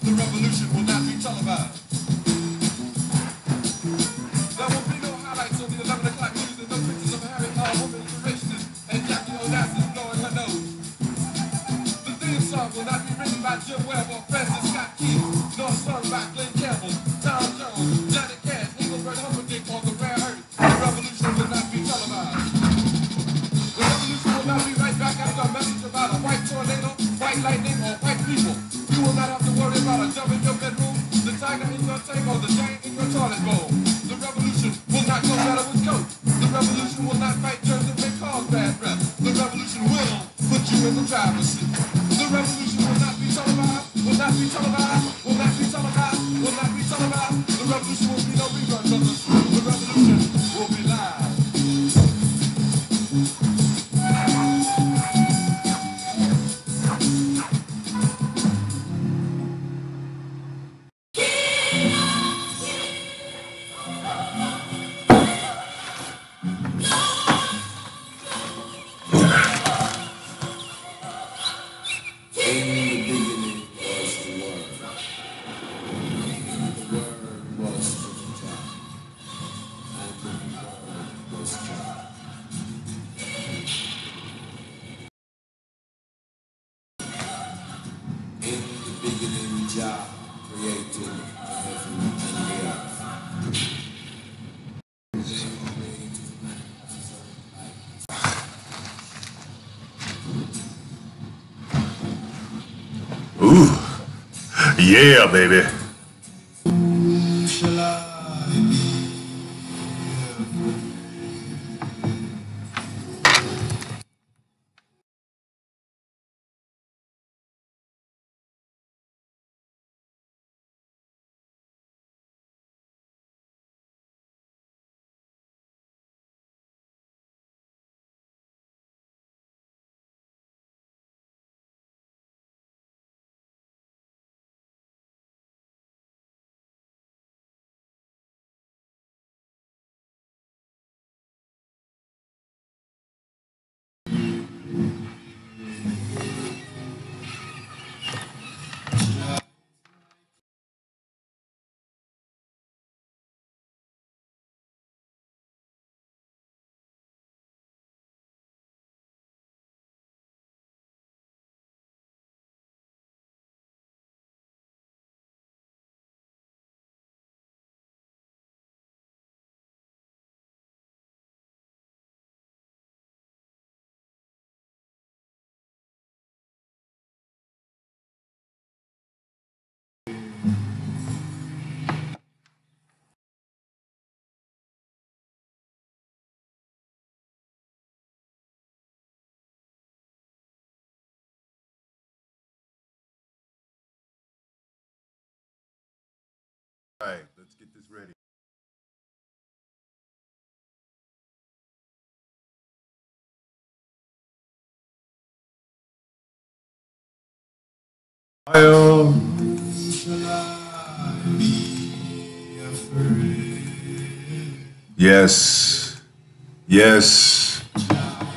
The revolution will not be televised. There will be no highlights on the 11 o'clock news and no pictures of Harry woman racist and Jackie Onassis blowing her nose. The theme song will not be written by Jim Webb or Francis Scott Key, nor sung by Glenn Campbell, Tom Jones, Johnny Cash, Engelbert Humperdinck, or the Rare Hurt. The revolution will not be televised. The revolution will not be right back after a message about a white tornado, white lightning, or white people. You will not have to worry about a jump in your bedroom, the tiger in your tank, or the giant in your toilet bowl. The revolution will not go better with coke. The revolution will not fight germs and make cause bad breath. The revolution will put you in the driver's seat. The revolution will not be televised, will not be televised, will not be televised, will not be televised. The revolution will be no reruns of the school. The revolution will be live. Ooh, yeah, baby. All right, let's get this ready. Yes, yes,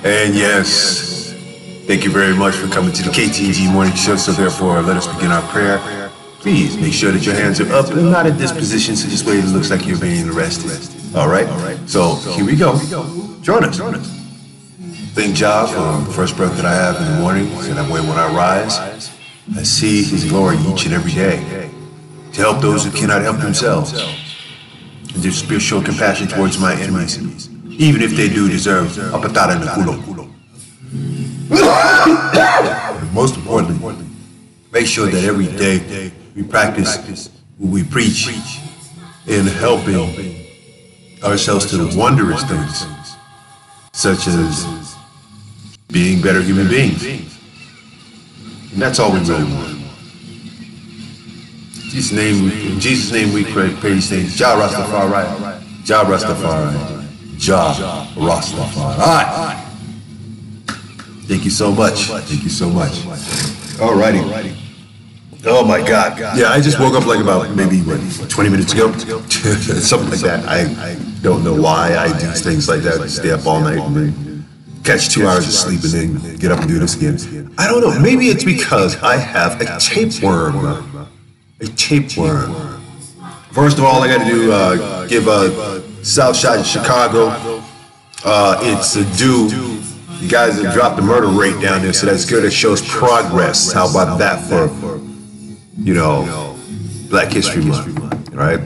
and yes. Thank you very much for coming to the Ktng morning show. So therefore, let us begin our prayer. Please make sure that your hands are up and not in this position, so this way it looks like you're being arrested. All right? So here we go. Join us. Thank Jah for the first breath that I have in the morning, so that way when I rise, I see His glory each and every day to help those who cannot help themselves, and to show compassion towards my enemies, even if they do deserve a patada in the culo. Most importantly, make sure that every day we practice what we preach in helping ourselves to the wondrous things, such as being better human beings. And that's all we really want. In Jesus' name we pray these things. Jah Rastafari. Jah Rastafari. Jah Rastafari. All right. Thank you so much. Thank you so much. Alrighty. Oh my God. Yeah, I just woke up like about maybe 20 minutes ago. Something like that. I don't know why I do things like that. Stay up all night and then catch 2 hours of sleep and then get up and do this again. I don't know. Maybe it's because I have a tapeworm. a tapeworm. First of all, I got to do give a South Side of Chicago. It's due. You guys have dropped the murder rate down there, so that's good. It shows progress. How about that for, you know, Black History Month, right?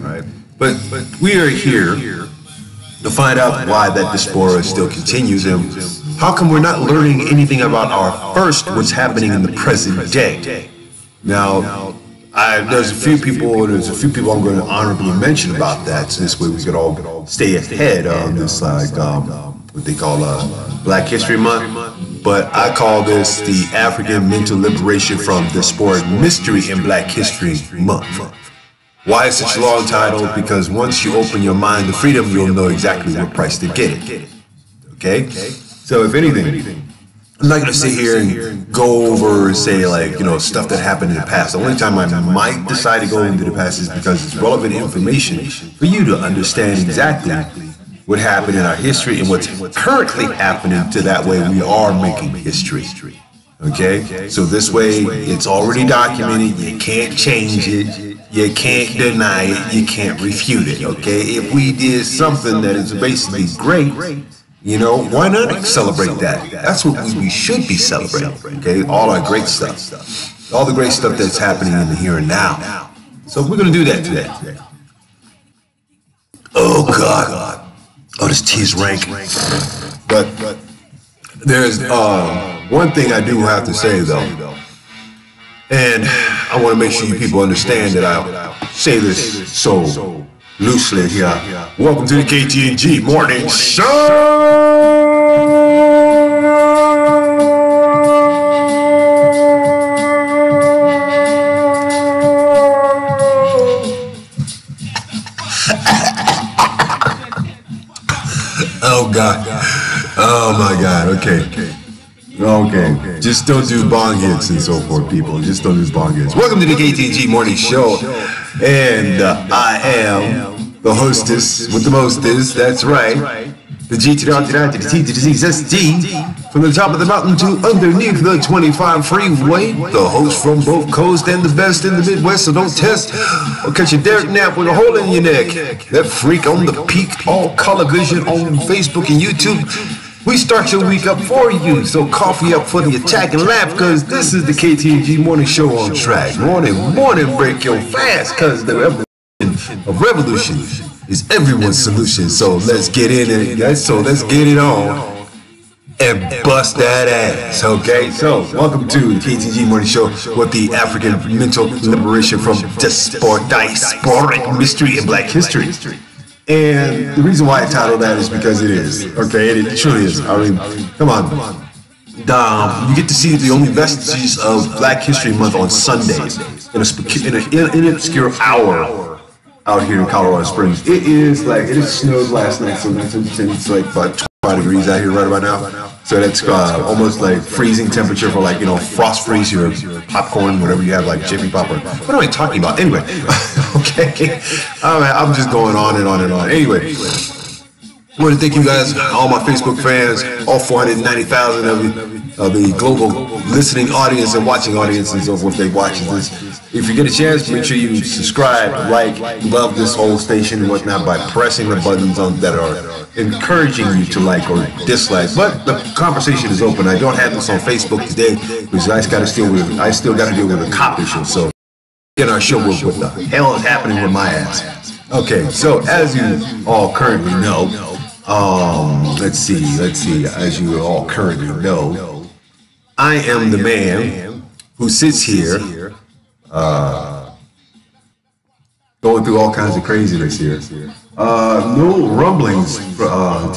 But we are here to find out why that diaspora still continues, and how come we're not learning anything about our first, what's happening in the present day. Now, there's a few people I'm going to honorably mention about that, so this way we could all stay ahead of this, like what they call Black History Month. But I call this the African Mental Liberation from Diasporic Mystery in Black History Month. Why is such a long title? Because once you open your mind to freedom, you'll know exactly what price to get it. Okay? So if anything, I'm not going to sit here and go over and say, like, you know, stuff that happened in the past. The only time I might decide to go into the past is because it's relevant information for you to understand exactly what happened in our history and what's currently happening, to that way we are making history. Okay? So this way, it's already documented. You can't change it. You can't deny it. You can't refute it. Okay? If we did something that is basically great, you know, why not celebrate that? That's what we should be celebrating, okay? All our great stuff. All the great stuff that's happening in the here and now. So we're going to do that today. Oh, God. Oh, this tea is rank. But there's one thing I do have to say, though. And I want to make sure you people understand that I say this so loosely here. Welcome to the KTNG Morning Show! Oh, God. Oh, my God. Okay. Just don't do bong hits and so forth, people. Just don't do bong hits. Welcome to the KTNG Morning Show. And I am the hostess with the mostest. That's right. The G to the R to the I to the T to the Z. That's D. From the top of the mountain to underneath the 25 freeway. The host from both coasts and the best in the Midwest. So don't test or catch a Derek nap with a hole in your neck. That freak on the peak, all color vision on Facebook and YouTube. We start your week up for you, so coffee up for the attack and laugh, because this is the KTNG Morning Show on track. Morning, break your fast, because the revolution is everyone's solution. So let's get in it, guys. So let's get it on and bust that ass, okay? So welcome to the KTNG Morning Show with the African Mental Liberation from Diasporic Mystery in Black History. And the reason why I titled that is because it is. Okay, it truly is. I mean, come on. You get to see the only vestiges of Black History Month on Sundays in an obscure hour out here in Colorado Springs. It snowed last night, so it's like about 25 degrees out here right about now. So that's almost like freezing temperature for, like, you know, frost freeze your popcorn, whatever you have, like Jiffy Pop. What am I talking about? Anyway, okay. All right, I'm just going on and on and on. Anyway, I want to thank you guys, all my Facebook fans, all 490,000 of the global listening audience and watching audience and so forth. They watch this. If you get a chance, make sure you subscribe, like, love this whole station and whatnot by pressing the buttons that are encouraging you to like or dislike. But the conversation is open. I don't have this on Facebook today because I still got to deal with a cop issue. So in our show, what the hell is happening with my ass? Okay, so as you all currently know, let's see. As you all currently know, I am the man who sits here, going through all kinds of craziness here. No rumblings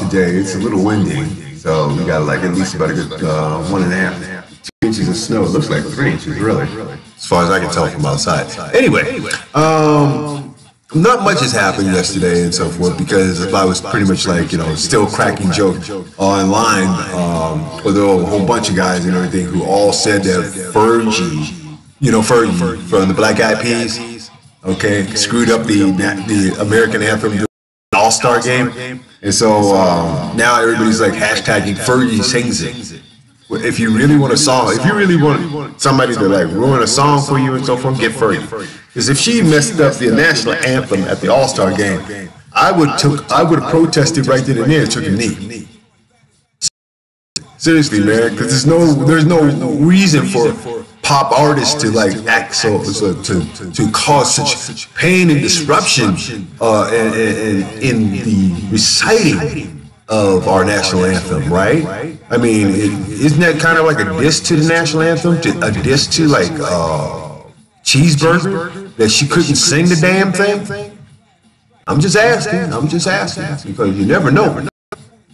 today. It's a little windy, so we got like at least about a good 1.5, 2 inches of snow. It looks like 3 inches, really, as far as I can tell from outside. Anyway, not much has happened yesterday and so forth, because I was pretty much like, you know, still cracking jokes online with a whole bunch of guys and everything who all said that Fergie from the Black Eyed Peas, okay, screwed up the American anthem All-Star game, and so now everybody's like hashtagging Fergie sings it. If you really want a song, if you really want somebody to like ruin a song for you and so forth, get Fergie. Because if she messed up the national anthem at the All-Star game, I would have protested right then and there and took a knee. Seriously, man, because there's no reason for pop artists to like act to cause such pain and disruption in the reciting of our national anthem, right? I mean, isn't that kind of like a diss to the national anthem? A diss to like Cheeseburger, that she couldn't sing the damn thing? I'm just asking because you never know.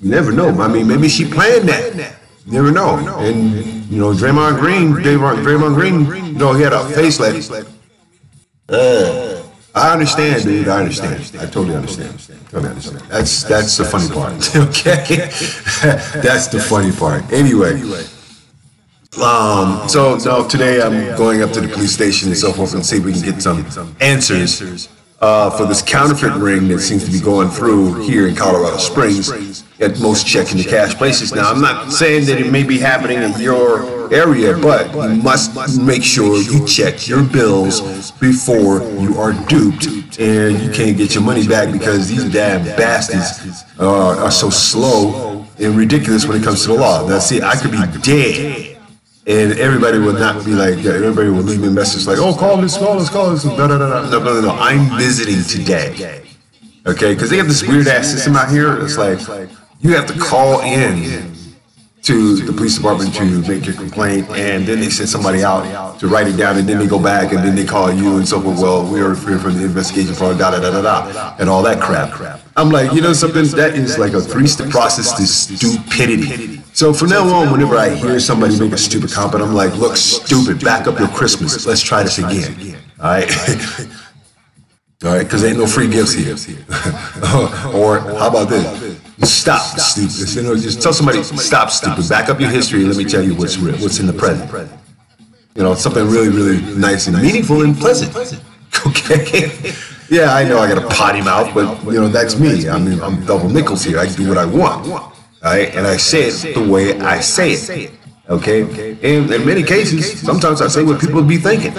You never know. I mean, maybe she planned that. You never know. And you know, Draymond Green, you know, he had a face like, I understand, dude. I understand. I totally understand. That's the funny part. Okay, that's the funny part. Anyway. So today I'm going up to the police station and so forth and see if we can get some answers for this counterfeit ring that seems to be going through here in Colorado Springs at most check in the cash places. Now, I'm not saying that it may be happening in your area, but you must make sure you check your bills before you are duped and you can't get your money back because these damn bastards are so slow and ridiculous when it comes to the law. Now, see, I could be dead. And everybody will not be like, everybody will leave me a message like, oh, call this. No. I'm visiting today. Okay? Because they have this weird ass system out here. It's like, you have to call in to the police department to make your complaint, and then they send somebody out to write it down, and then they go back, and then they call you and so forth. Well, we are free from the investigation for and all that crap. I'm like, you know something? That is like a 3-step process to stupidity. So from now on, whenever I hear somebody make a stupid comment, I'm like, look, stupid, back up your Christmas. Let's try this again. All right? All right, because there ain't no free gifts here. Or how about this? Stop, stupid. You know, just tell somebody, stop, stupid. Back up your history and let me tell you what's real, what's in the present. You know, something really, really nice and meaningful and pleasant. Okay? Yeah, I know I got a potty mouth, but, you know, that's me. I mean, I'm double nickels here. I can do what I want. All right? And I say it the way I say it. Okay? And in many cases, sometimes I say what people be thinking.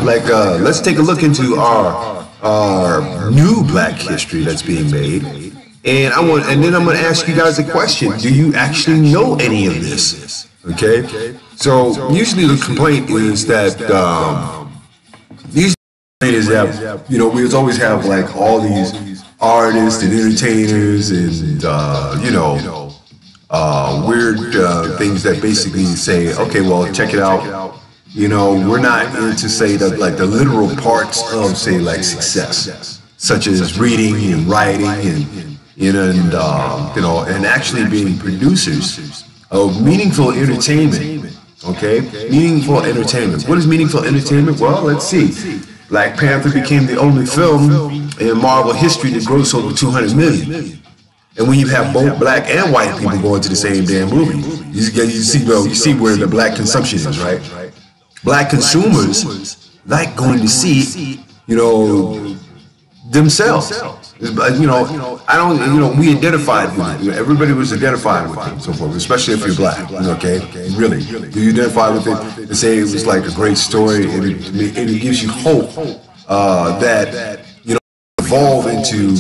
Like, let's take a look into our new Black history that's being made. And then I'm going to ask you guys a question. Do you actually know any of this? Okay? So usually the complaint is that you know, we always have like all these artists and entertainers and you know, weird things that basically say, okay, well, check it out. You know, we're not into say the like the literal parts of say like success, such as reading and writing and you know, and actually being producers of meaningful entertainment. Okay, meaningful entertainment. What is meaningful entertainment? Well, let's see. Black Panther became the only film in Marvel history that grossed over 200 million. And when you have both black and white people going to the same damn movie, you see where the black consumption is, right? Black consumers like going to see, you know, themselves. You know, we identified with it. Everybody was identified with it and so forth, especially if you're black, okay? Really. Do you identify with it and say it was like a great story and it gives you hope that, you know, evolve into,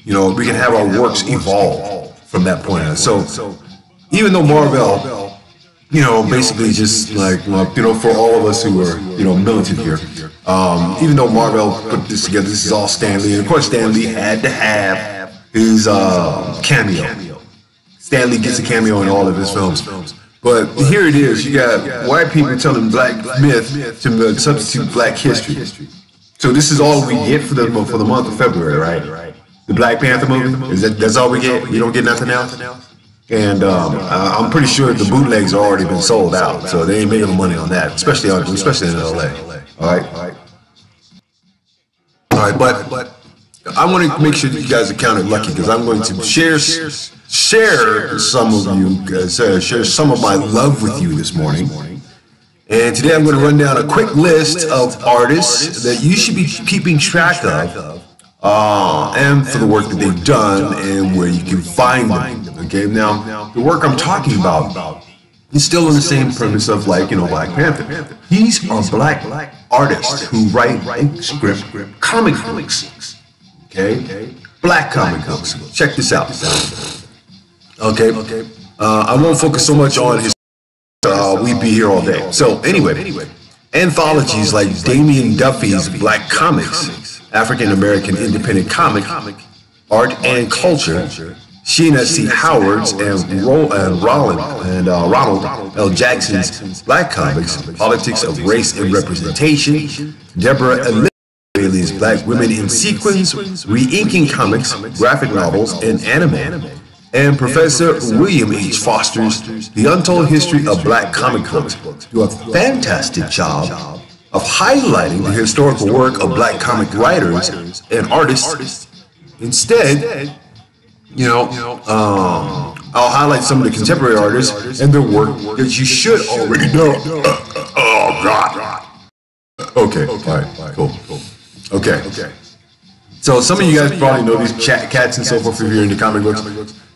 you know, we can have our works evolve from that point on. So even though Marvel, you know, basically just like, you know, for all of us who are, you know, militant here, even though Marvel put this together, this is all Stan Lee. And of course, Stan Lee had to have his cameo. Stan Lee gets a cameo in all of his films. But here it is. You got white people telling black myth to substitute black history. So this is all we get for the month of February, right? The Black Panther movie? That's all we get? You don't get nothing else? And I'm pretty sure the bootlegs have already been sold out, so they ain't making no money on that, especially in LA. All right, but I want to make sure that you guys are counted lucky because I'm going to share some of you, share some of my love with you this morning. And today I'm going to run down a quick list of artists that you should be keeping track of, and for the work that they've done and where you can find them. Okay, now the work I'm talking about It's still on the same premise of, like, you know, Black Panther. These are black artists who write and script comic books. Okay? Black comic books. Check this out. Okay? I won't focus so much on his, we'd be here all day. So, anyway, anthologies like Damian Duffy's Black Comics, African American Independent Comic, Art and Culture, Sheena C. Howard's and Ronald L. Jackson's Black Comics, Politics of Race and Representation, Deborah Bailey's Black Women in Sequins, Re-inking Comics, Graphic Novels, and Anime, and Professor William H. Foster's The Untold History of Black Comic Books do a fantastic job of highlighting the historical work of black comic writers and artists. Instead, you know, I'll highlight some of the contemporary artists and their work that you should already know. Oh, God. Okay, all right, cool. Okay. So some of you guys probably know these cats and so forth if you're into comic books.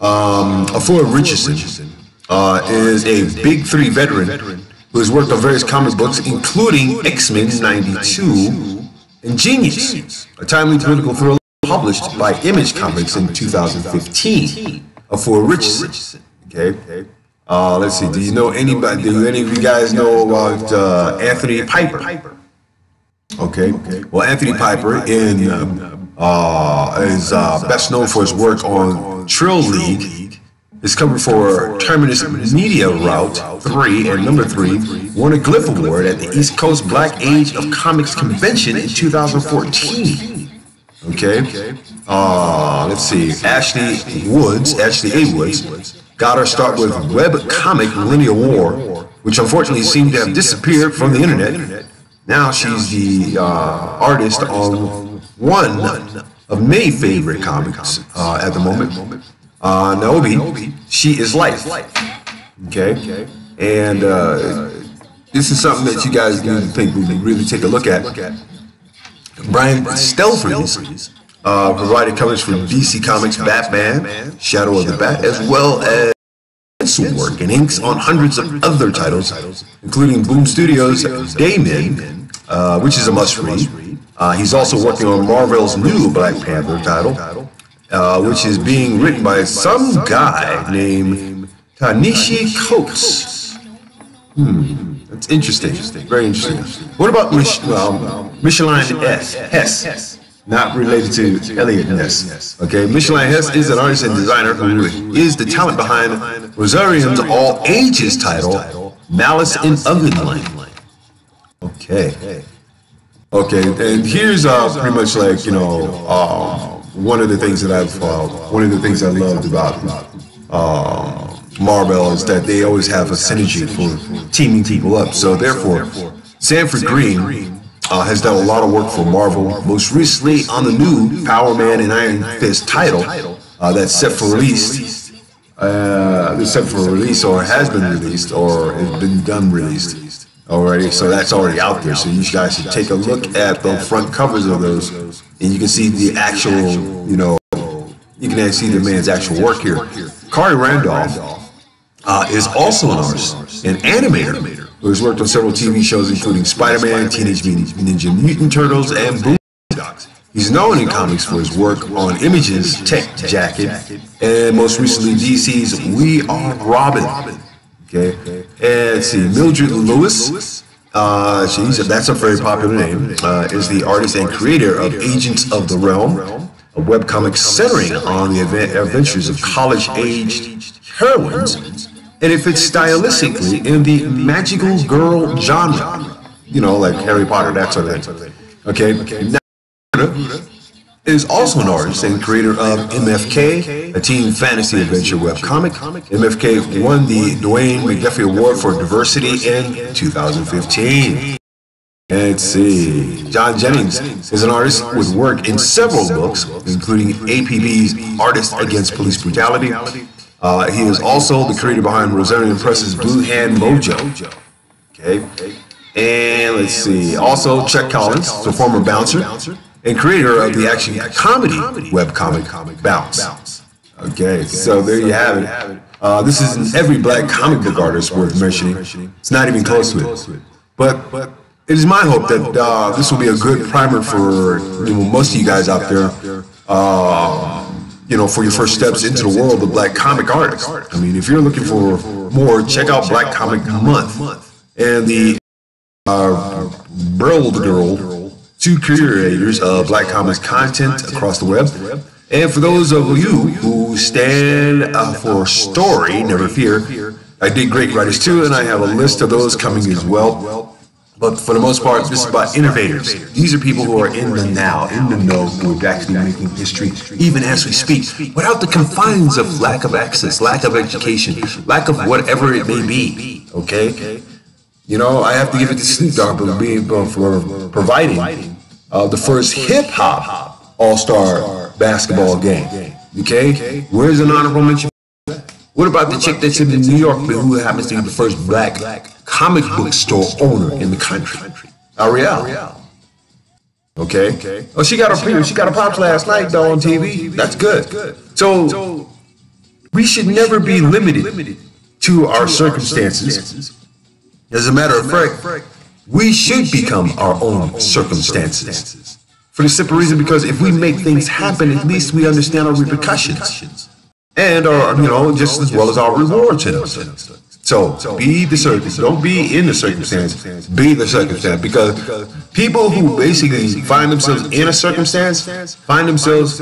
Afua Richardson is a Big Three veteran who has worked on various comic books, including X-Men '92 and Genius, a timely political thriller published by Image Comics in 2015. Afua Richardson. Okay. Let's see. Do you know anybody? Do any of you guys know about Anthony Piper? Okay. Well, Anthony Piper is best known for his work on Trill League. His cover for Terminus Media Route 3 and number 3 won a Glyph Award at the East Coast Black Age of Comics Convention in 2014. Okay. Let's see. Ashley A. Woods got her start with webcomic Millennial War, which unfortunately seemed to have disappeared from the internet. Now she's the artist on one of many favorite comics at the moment. Naomi, She Is Life. Okay? And this is something that you guys need to think we really take a look at. Brian Stelfreeze provided covers for DC Comics Batman, Shadow of the Bat, as well as pencil work and inks on hundreds of other titles, including Boom Studios' Dayman, which is a must-read. He's also working on Marvel's new Black Panther title, which is being written by some guy named Ta-Nehisi Coates. That's interesting. Very interesting. What about Micheline Hess? Not related to Elliot Ness. Okay, Micheline Hess is an artist and designer who is the talent behind Rosarium's All Ages title, Malice in Ovenline. Okay, and here's pretty much like, you know, one of the things that I loved about Marvel is that they always have a synergy for teaming people up. So therefore, Sanford Green has done a lot of work for Marvel, most recently on the new Power Man and Iron Fist title that's set for release. Or has been released, or has been done released already. So that's already out there. So you guys should take a look at the front covers of those, and you can see the actual, you know, you can see the man's actual work here. Kari Randolph is also an artist, an animator, who has worked on several TV shows including Spider-Man, Teenage Mutant Ninja Turtles, and Boondocks. He's known in comics for his work on Image's Tech Jacket, and most recently DC's We Are Robin. Okay, and let's see, Mildred Lewis, that's a very popular name, is the artist and creator of Agents of the Realm, a webcomic centering on the adventures of college-aged heroines, and it fits stylistically in the magical girl genre, you know, like Harry Potter, that sort of thing. Okay, now is also an artist and creator of MFK, a teen fantasy adventure webcomic. MFK won the Dwayne McDuffie Award for Diversity in 2015. Let's see. John Jennings is an artist with work in several books, including APB's Artist Against Police Brutality. He is also the creator behind Rosarium Press's Blue Hand Mojo. Okay. And let's see. Also, Chuck Collins, the former bouncer and creator of the action comedy webcomic Bounce. Okay, so there you have it. This isn't every black comic book artist worth mentioning. It's not even close to it. But it is my hope that this will be a good primer for most of you guys out there, for your first steps into the world of black comic artists. I mean, if you're looking for more, check out Black Comic Month and the Burled Girl, 2 curators of black comics content across the web. And for those of you who stand for story, never fear, I dig great writers too, and I have a list of those coming as well. But for the most part, this is about innovators. These are people who are in the now, in the know, who are actually making history, even as we speak, without the confines of lack of access, lack of education, lack of whatever it may be, okay? I have to give it to Snoop Dogg for providing the first hip-hop all-star basketball game, okay? Where's an honorable mention? What about the chick that's in New York who happens to be the first black comic book store owner in the country? Ariel. Okay. Oh, she got a pops last night though on TV. That's good. So we should never be limited to our circumstances. As a matter of fact, we should become our own circumstances. For the simple reason, because if we make things happen, at least we understand our repercussions. And our, just as well as our rewards in them. So be the circumstance. Don't be in the circumstance. Be the circumstance. Because people who basically find themselves in a circumstance find themselves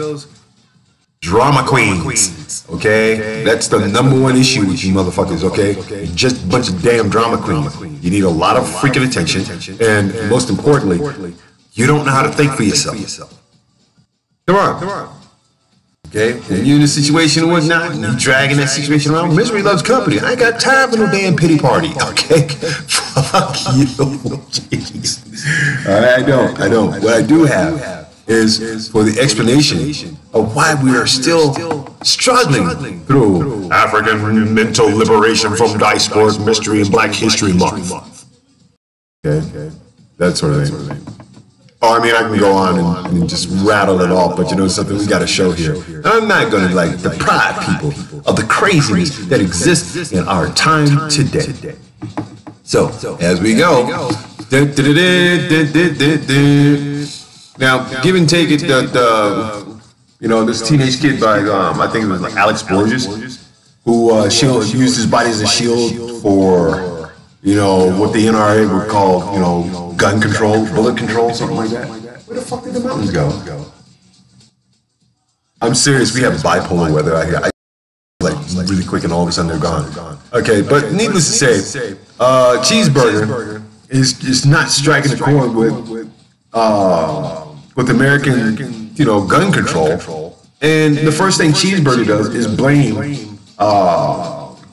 drama queens. Okay, that's the #1 issue with you motherfuckers. Okay, just a bunch of damn drama queens. You need a lot of freaking attention, and most importantly, you don't know how to think for yourself. Come on. Okay, when you're in a situation and whatnot, and you're dragging that situation around, misery loves company. I ain't got time for no damn pity party, okay? Fuck you, jeez. I don't. What I do have is for the explanation of why we are still struggling through African mental liberation from diasporic mystery and Black History Month. Okay, that sort of thing. Oh, I mean, I can go on and just rattle it off, but something, we got to show here. I'm not going to deprive people of the craziness that exists in our time today. So, as we go, now, give and take it that, this teenage kid by, I think it was Alex Borges, who used his body as a shield for, what the NRA would call, gun control, bullet control, something like that. Where the fuck did the mountains go? I'm serious, we have bipolar weather out here. Really quick and all of a sudden they're gone. Okay, but needless to say, Cheeseburger is not striking a chord with American, gun control. And the first thing Cheeseburger does is blame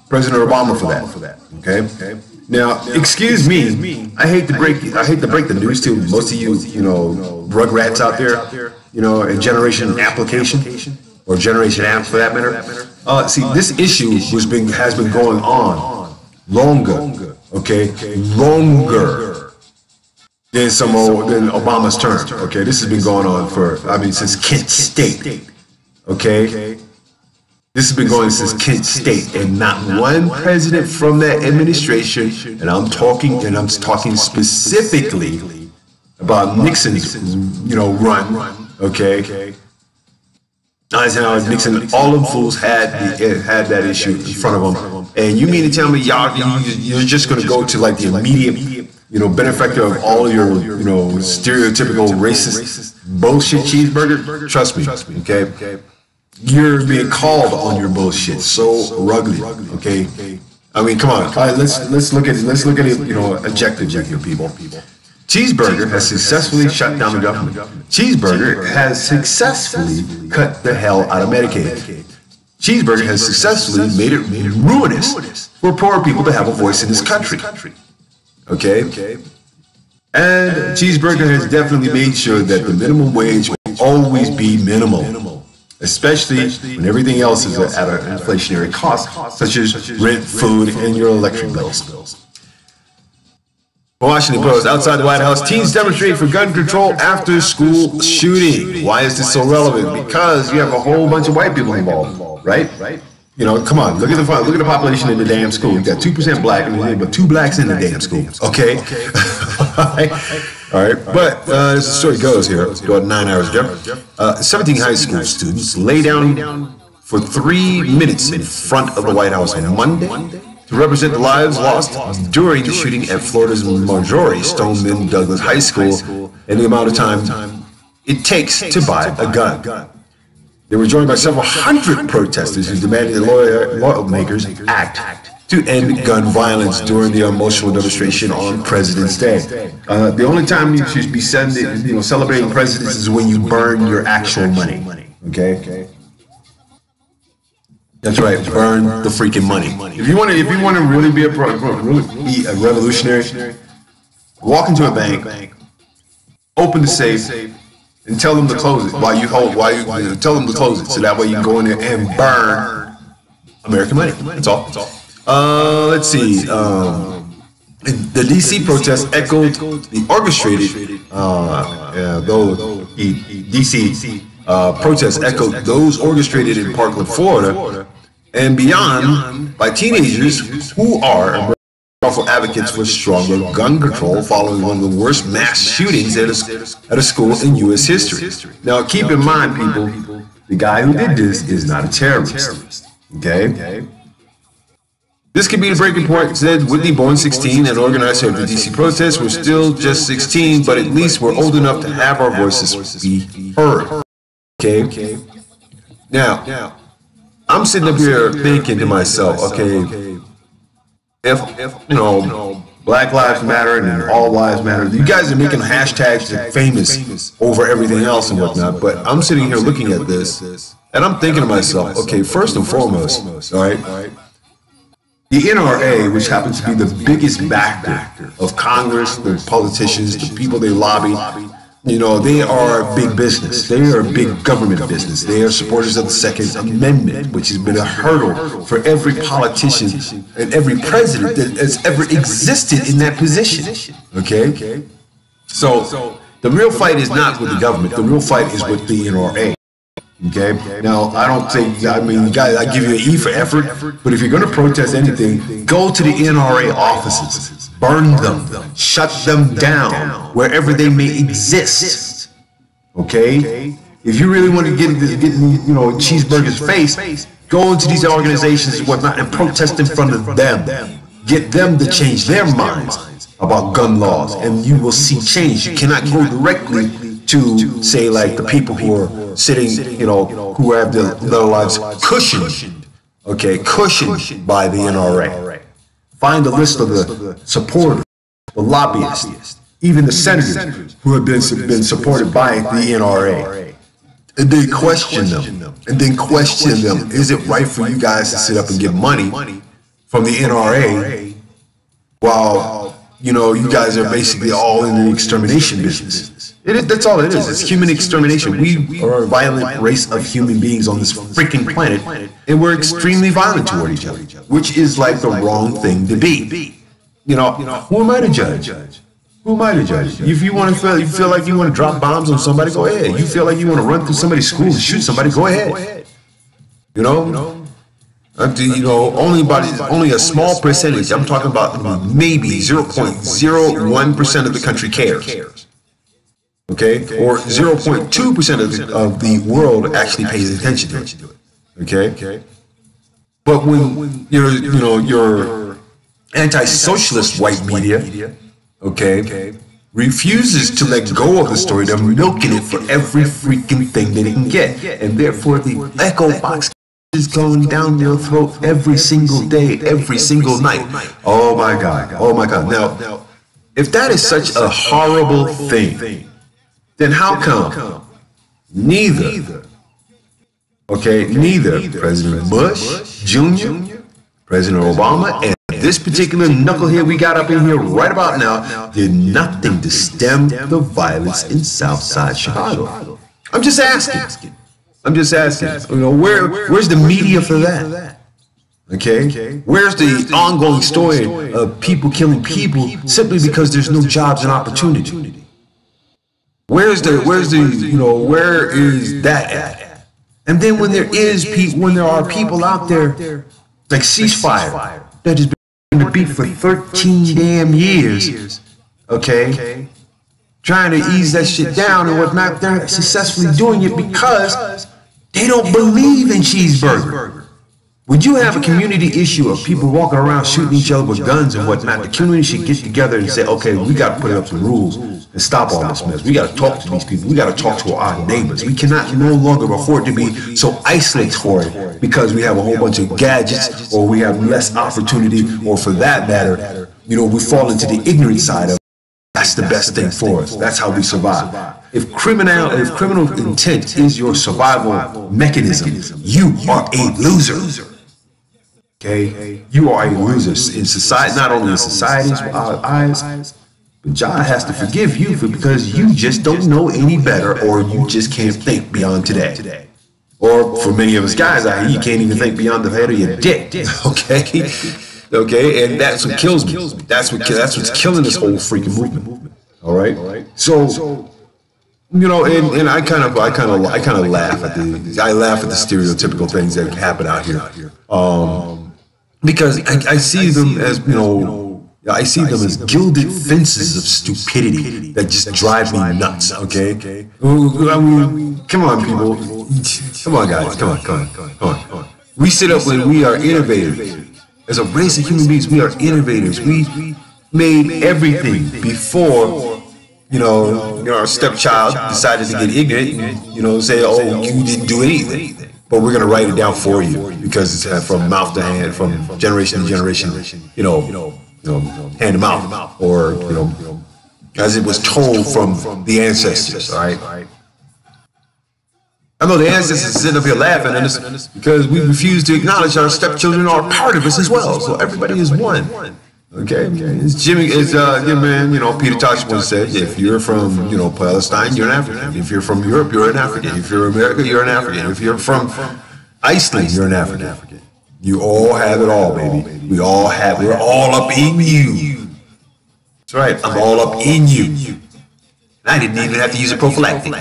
President Obama for that. Okay? Now, excuse me, I hate to break the news to most of you, rugrats out there, and Generation Application, or Generation App for that matter. See, this issue has been going on longer, okay? Longer than Obama's term, okay? This has been going on since Kent State, okay? This has been going since Kent State, and not one president from that administration, and I'm talking specifically about Nixon's, run, okay? Eisenhower, Nixon, all them fools had that issue in front of them, and you mean to tell me you're just going to go to the immediate, benefactor of all your, stereotypical racist bullshit Cheeseburger? Trust me, okay? You're being called on your bullshit so ruggedly, okay? I mean, come on. All right, let's look at it, objectively here, people. Cheeseburger has successfully shut down the government. Cheeseburger has successfully cut the hell out of Medicaid. Cheeseburger has successfully made it ruinous for poor people to have a voice in this country. Okay? And Cheeseburger has definitely made sure that the minimum wage will always be minimal, especially when everything else is at an inflationary cost, such as rent, food, and your electric bills. Washington Post, outside the White House, teens demonstrate for gun control after school shooting. Why is this so relevant? Because you have a whole bunch of white people involved, right? You know, come on, look at the population in the damn school. You got 2% black, but 2 blacks in the damn school. Okay, all right. But as the story goes here, about 9 hours ago, 17 high school students lay down for 3 minutes in front of the White House on Monday to represent the lives lost during the shooting at Florida's Marjorie Stoneman Douglas High School and the amount of time it takes to buy a gun. They were joined by several hundred protesters who demanded that lawmakers act to end gun violence during the emotional demonstration on President's Day. The only time you should be celebrating presidents is when you burn your actual money. Okay. That's right. Burn the freaking money. If you want to really be a revolutionary, walk into a bank, open the safe, and tell them to close it tell them to close it, so that way you can go in there and burn American money. That's all. Let's see. The DC protest echoed the orchestrated, DC protests echoed those orchestrated in Parkland, Florida, and beyond by teenagers who are powerful advocates for stronger gun control following one of the worst mass shootings at a school in U.S. history. Now, keep in mind, people, the guy who did this is not a terrorist. Okay? This could be the breaking point, said Whitney, born 16 and organizer of the D.C. protests. We're still just 16, but at least we're old enough to have our voices be heard. Okay? Now, I'm sitting up here thinking to myself, okay, if Black Lives Matter and all lives matter, you guys are making hashtags famous over everything else and whatnot, but I'm sitting here looking at this, and I'm thinking to myself, okay, first and foremost, all right, the NRA, which happens to be the biggest backer of Congress, the politicians, the people they lobby, they are big business. They are a big government business. They are supporters of the Second Amendment, which has been a hurdle for every politician and every president that has ever existed in that position. Okay? So the real fight is not with the government. The real fight is with the NRA. Okay? Now, I give you an E for effort, but if you're going to protest anything, go to the NRA offices. Burn them, shut them down wherever they may exist. Okay? If you really want to get Cheeseburger's face, go into these organizations and whatnot and protest in front of them. Get them to change their minds about gun laws, and you will see change. You cannot go directly to, say, like the people who are sitting, who have their lives cushioned, cushioned by the NRA. Find a list of the supporters, the lobbyists, even the senators who have been supported by the NRA. And then question them. Is it right for you guys to sit up and get money from the NRA while, you guys are basically all in the extermination business? That's all it is. It's human extermination. We are a violent race of human beings on this freaking planet, and we're extremely violent toward each other, which is like the wrong thing to be. Who am I to judge? Who am I to judge? If you feel like you want to drop bombs on somebody, go ahead. You feel like you want to run through somebody's school and shoot somebody, go ahead. Only a small percentage. I'm talking about maybe 0.01% of the country cares. Okay, or 0.2% of the world actually pays attention to it. Okay, but when your anti-socialist white media, refuses to let go of the story, they're milking it for every freaking thing that it can get, and therefore the echo box is going down your throat every single day, every single night. Oh my God! Oh my God! Now, if that is such a horrible thing, then how come neither President Bush Jr., President Obama, and this particular knucklehead we got up in here right about now did nothing to stem the violence in Southside Chicago? I'm just asking. Where's the media for that? Okay? Where's the ongoing story of people killing people simply because there's no jobs and opportunity? Where is that at? And then when there are people out there like ceasefire that has been on the beat for 13 damn years, okay, trying to ease that shit down and whatnot, they're successfully doing it because they don't believe in cheeseburger. Would you have a community issue of people walking around shooting each other with guns and whatnot? The community should get together and say, okay, we got to put up some rules and stop all this mess. We got to talk to these people. We got to talk to our neighbors. We cannot no longer afford to be so isolatory because we have a whole bunch of gadgets or we have less opportunity, or for that matter, you know, we fall into the ignorant side of it. That's the best thing for us. That's how we survive. If criminal intent is your survival mechanism, you are a loser. Okay, you are a loser in society, not only in society's eyes, but God has to forgive you because you just don't know any better, or you just can't think beyond today. Or for many of us guys out here, you can't even think beyond the head of your dick. Okay, and that's what kills me. That's what's killing this whole freaking movement. All right, so. You know, and I kind of laugh at the stereotypical things that happen out here, because I see them as, you know, I see them as gilded fences of stupidity that just drive me nuts. Okay, I mean, come on, people, come on, guys, come on. We sit up when we are innovators. As a race of human beings, we are innovators. We made everything before. You know, our stepchild decided to get ignorant and, you know, say, oh, you didn't do anything. But we're going to write it down for you because it's from mouth to hand, from generation to generation, you know, hand to mouth, or, you know, as it was told from the ancestors, all right? I know the ancestors sitting up here laughing at us because we refuse to acknowledge our stepchildren are part of us as well. So everybody is one. Okay, it's man, you know, Peter Tosh once said, if you're from, you know, Palestine, you're an African. If you're from Europe, you're an African. If you're America, you're an African. If you're from Iceland, you're an African. You all have it all, baby. We're all up in you. That's right, I'm all up in you. And I didn't even have to use a prophylactic.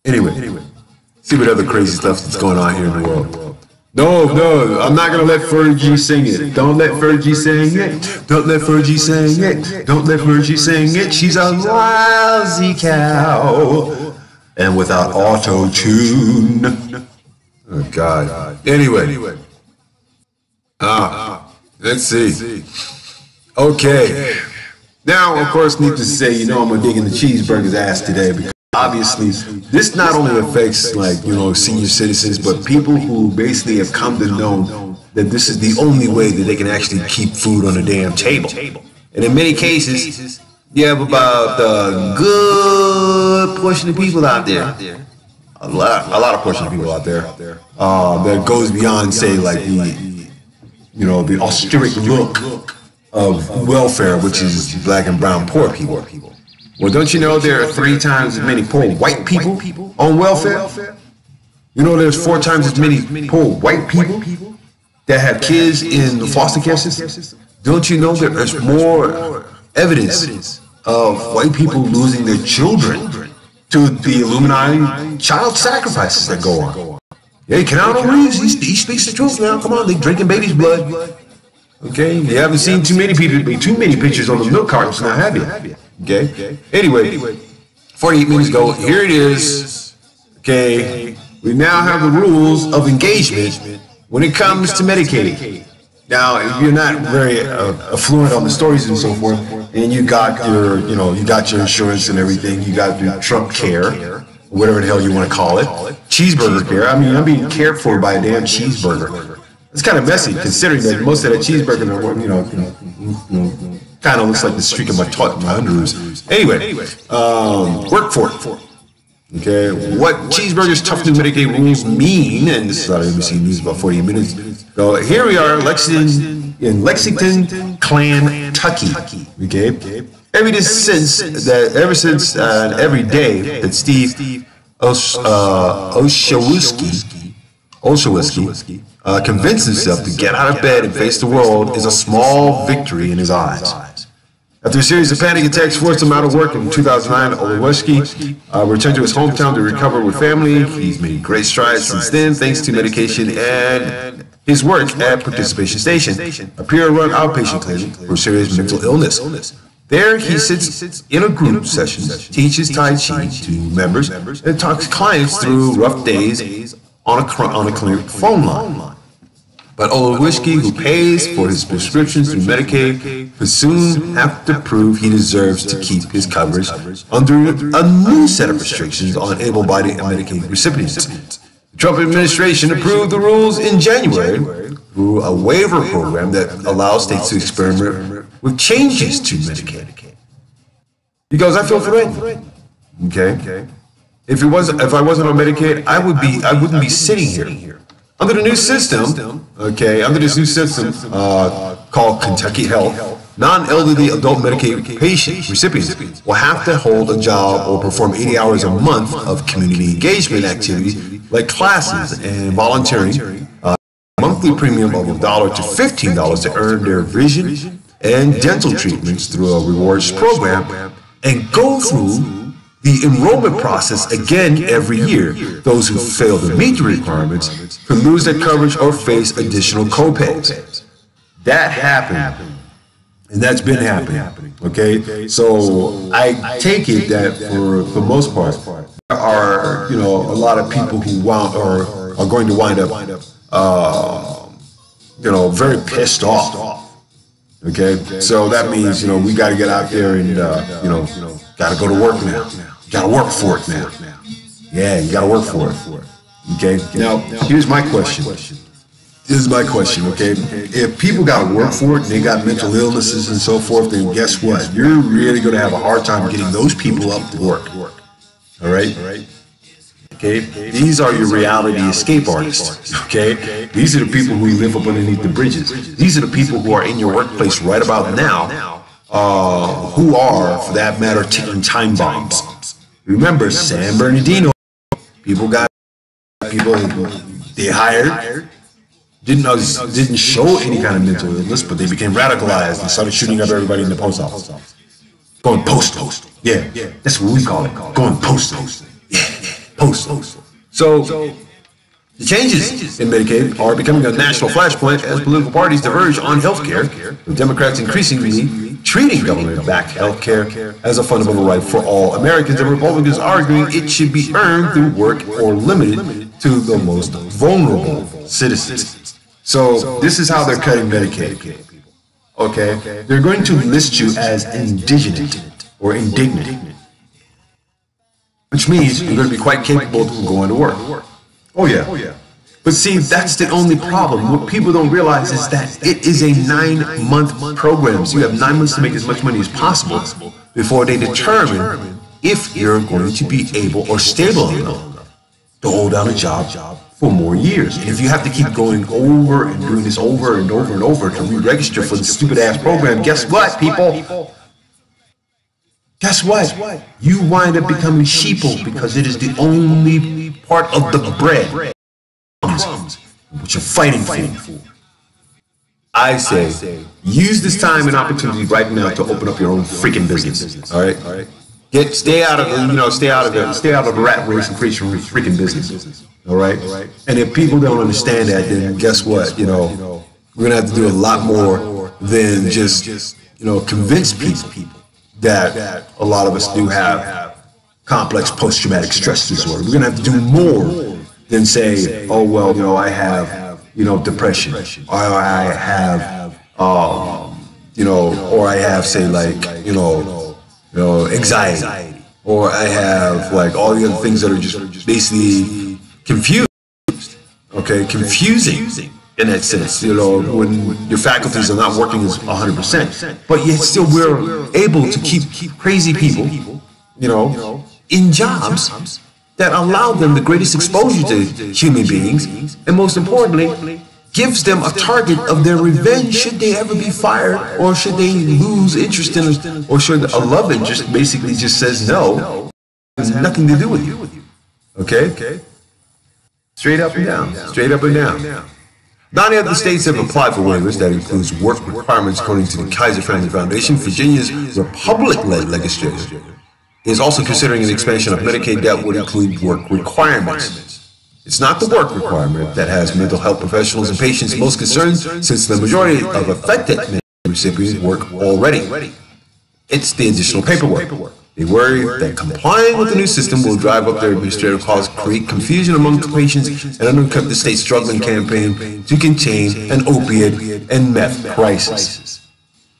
Anyway, see what other crazy stuff that's going on here in the world. No, I'm not going to let Fergie sing it. Don't let Fergie sing it. Don't let Fergie sing it. Don't let Fergie sing it. She's a lousy cow. And without auto-tune. Oh, God. Anyway. Let's see. Okay. Now, of course, need to say, you know, I'm going to dig in the cheeseburger's ass today because obviously, this not only affects, like, you know, senior citizens, but people who basically have come to know that this is the only way that they can actually keep food on the damn table. And in many cases, you have about a good portion of people out there, a lot of portion of people out there, that goes beyond, say, like the austeric look of welfare, which is black and brown poor people. Well, don't you know there are 3 times as many poor white people on welfare? You know there's 4 times as many poor white people that have kids in the foster care system? Don't you know there's more evidence of white people losing their children to the Illuminati child sacrifices that go on? Hey, Keanu Reeves, he speaks the truth now. Come on, they drinking baby's blood. Okay, you haven't seen too many pictures on the milk cartons now, have you? Okay. Anyway, 48 minutes ago, here it is. Okay, we now have the rules of engagement when it comes to Medicaid. Now, if you're not very affluent on the stories and so forth, and you got your insurance and everything, you got your Trump care, whatever the hell you want to call it, cheeseburger care. I mean, I'm being cared for by a damn cheeseburger. It's kind of messy considering that most of the cheeseburgers are, kind of looks like the streak of my underoos. Anyway, work for it. Okay, what cheeseburgers tough new Medicaid rules mean, and this is out of NBC News about 48 minutes. So here we are, in Lexington, Kentucky. Okay, ever since every day that Steve Olszewski convinced himself to get out of bed and face the world is a small victory in his eyes. After a series of panic attacks forced him out of work in 2009, Olszewski returned to his hometown to recover with family. He's made great strides since then, thanks to medication and his work at Participation Station, a peer-run outpatient clinic for serious mental illness. There, he sits in a group session, teaches Tai Chi to members, and talks clients through rough days on a clinic phone line. But Olszewski, who pays for his prescriptions through Medicaid, will soon have to prove he deserves to keep his coverage under a new set of restrictions on able-bodied and Medicaid recipients. The Trump administration approved the rules in January through a waiver program that allows states to experiment with changes to Medicaid. He goes, I feel threatened. Okay. If I wasn't on Medicaid, I wouldn't be sitting here. Under the new system, under this new system called Kentucky Health, non-elderly adult Medicaid recipients will have to hold a job or perform 80 hours a month of community engagement activities like classes and volunteering, monthly premium of $1 to $15 to earn their vision and dental treatments through a rewards program, and go through the enrollment process again every year. Those who fail to meet the requirements can lose their coverage or face additional copays. That happened, and that's been happening. Okay, so I take it that for the most part, there are a lot of people who are going to wind up very pissed off. Okay, so that means we got to get out there and got to go to work now. You got to work for it now. Yeah, you got to work for it. Okay. Now here's my question. Okay, if people got to work for it and they got mental illnesses and so forth, then guess what? You're really going to have a hard time getting those people up to work. All right. Okay, these are your reality escape artists. Okay, these are the people who live up underneath the bridges. These are the people who are in your workplace right about now, who are, for that matter, ticking time bombs. Remember, San Bernardino, people they hired, didn't show any kind of mental illness, but they became radicalized and started shooting up everybody in the post office. Going postal. Yeah, that's what we call it. Going postal. Yeah. Postal. So the changes in Medicaid are becoming a national flashpoint as political parties diverge on health care, with Democrats increasingly treating government-backed health care as a fundamental right for all Americans, and Republicans arguing it should be earned through work or limited to the most vulnerable citizens. So this is how they're cutting Medicaid. Okay, they're going to list you as indigent or indignant, which means you're going to be quite capable of going to work. Oh yeah. But see, that's the only problem. What people don't realize is that it is a 9-month program. So you have 9 months to make as much money as possible before they determine if you're going to be able or stable enough to hold down a job for more years. And if you have to keep going over and doing this over and over and over to re-register for the stupid-ass program, guess what, people? Guess what? You wind up becoming sheeple because it is the only part of the bread which you're fighting for. I say, use this time and opportunity right now to open up your own freaking business. All right? Stay out of the rat race and create your own freaking business. All right? And if people don't understand that, then guess what? We're gonna have to do a lot more than just convince people that a lot of us do have complex post-traumatic stress disorder. We're going to have to do more than say, oh, well, I have, depression, or I have, or I have, say, like, anxiety, or I have, like, all the other things that are just basically confusing in that sense, when your faculties are not working as 100%, but yet still we're able to keep crazy people, in jobs that allow them the greatest exposure to human beings, and most importantly, gives them a target of their revenge should they ever be fired, or should they lose interest in it, or should a love interest basically just says no, has nothing to do with you. Okay? Straight up and down. Nine other states have applied for waivers. That includes work requirements according to the Kaiser Family Foundation. Virginia's Republic-led legislature is also considering an expansion of Medicaid that would include work requirements. It's not the work requirement that has mental health professionals and patients most concerned, since the majority of affected Medicaid recipients work already. It's the additional paperwork. They worry that complying with the new system will drive up their administrative costs, create confusion among patients, and undercut the state's struggling campaign to contain an opiate and meth crisis.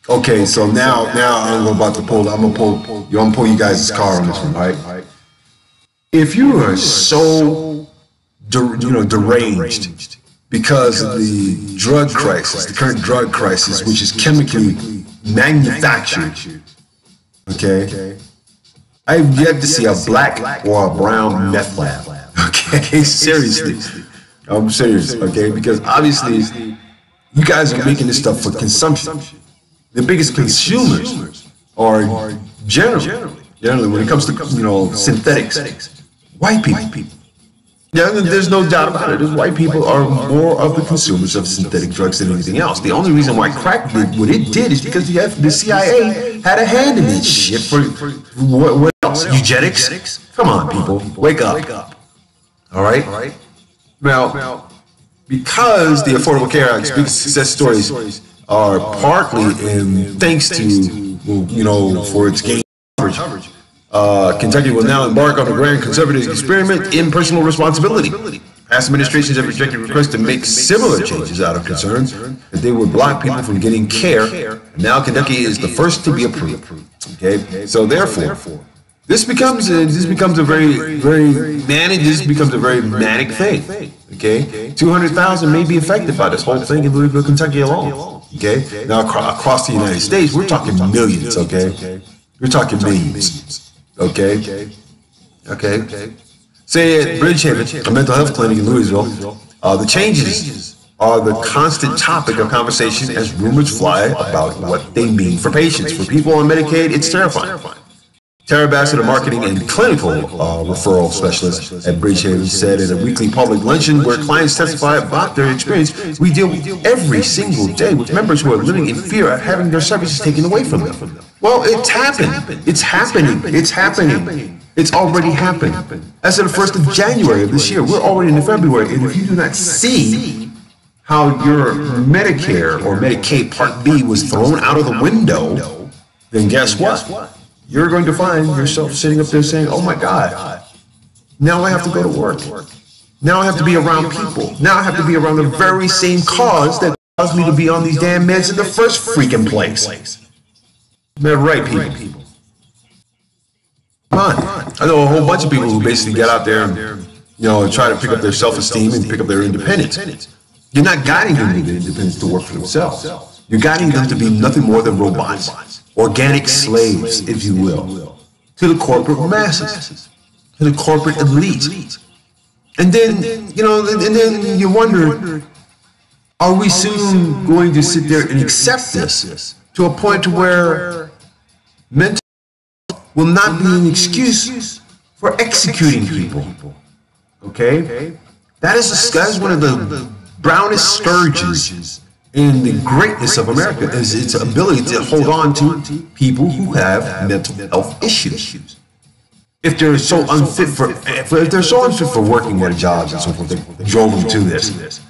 Okay, so now I'm about to pull. I'm gonna pull you guys' car on this one, right? If you are so, deranged because of the drug crisis, the current drug crisis, which is chemically manufactured, okay, I've yet to see a black or a brown meth lab. Okay, seriously, I'm serious. Okay, because obviously you guys are making this stuff for consumption. The biggest consumers are generally when it comes to synthetics, white people. Yeah, there's no doubt about it. White people are more of the consumers of synthetic drugs than anything else. The only reason why crack did what it did is because the CIA had a hand in this shit. For what else? Eugenics? Come on, people, wake up. All right. Now, because the Affordable Care Act's big success stories are partly thanks to for its gain coverage. Kentucky will now embark on a grand conservative experiment in personal responsibility. Past administrations have rejected requests to make similar changes out of concern that they would block people from getting care. Now Kentucky is the first to be approved. Okay, so therefore, this becomes a very manic thing. Okay, 200,000 may be affected by this whole thing in Louisville, Kentucky alone. Okay, now across the United States, we're talking millions. Okay, we're talking millions. Okay. Say at Bridgehaven, a mental health clinic in Louisville, the changes are the constant topic of conversation as rumors fly about what they mean for patients. For people on Medicaid, it's terrifying. Tara Bassett, a marketing and clinical referral specialist at Bridgehaven, said at a weekly public luncheon where clients testify about their experience, we deal every single day with members who are living in fear of having their services taken away from them. Well, it's happened. It's happening. It's already happened. As of the 1st of January of this year, we're already in February, and if you do not see how your Medicare or Medicaid Part B was thrown out of the window, then guess what? You're going to find yourself sitting up there saying, oh my God, now I have to go to work. Now I have to be around people. Now I have to be around the very same cause that caused me to be on these damn meds in the first freaking place. They're right, people. Come on. I know a whole bunch of people who basically get out there and try to pick up their self-esteem and pick up their independence. You're not guiding them to the independence to work for themselves. You're guiding them to be nothing more than robots. Organic slaves, if you will, to the corporate masses, to the corporate elite. And then, you wonder, are we soon going to sit there and accept this to a point to where mental health will not be an excuse for executing people? Okay? That is one of the brownest scourges in the greatness of America, is its ability to hold on to people who have mental health issues. If they're so unfit for working their jobs and so forth, they drove them to this.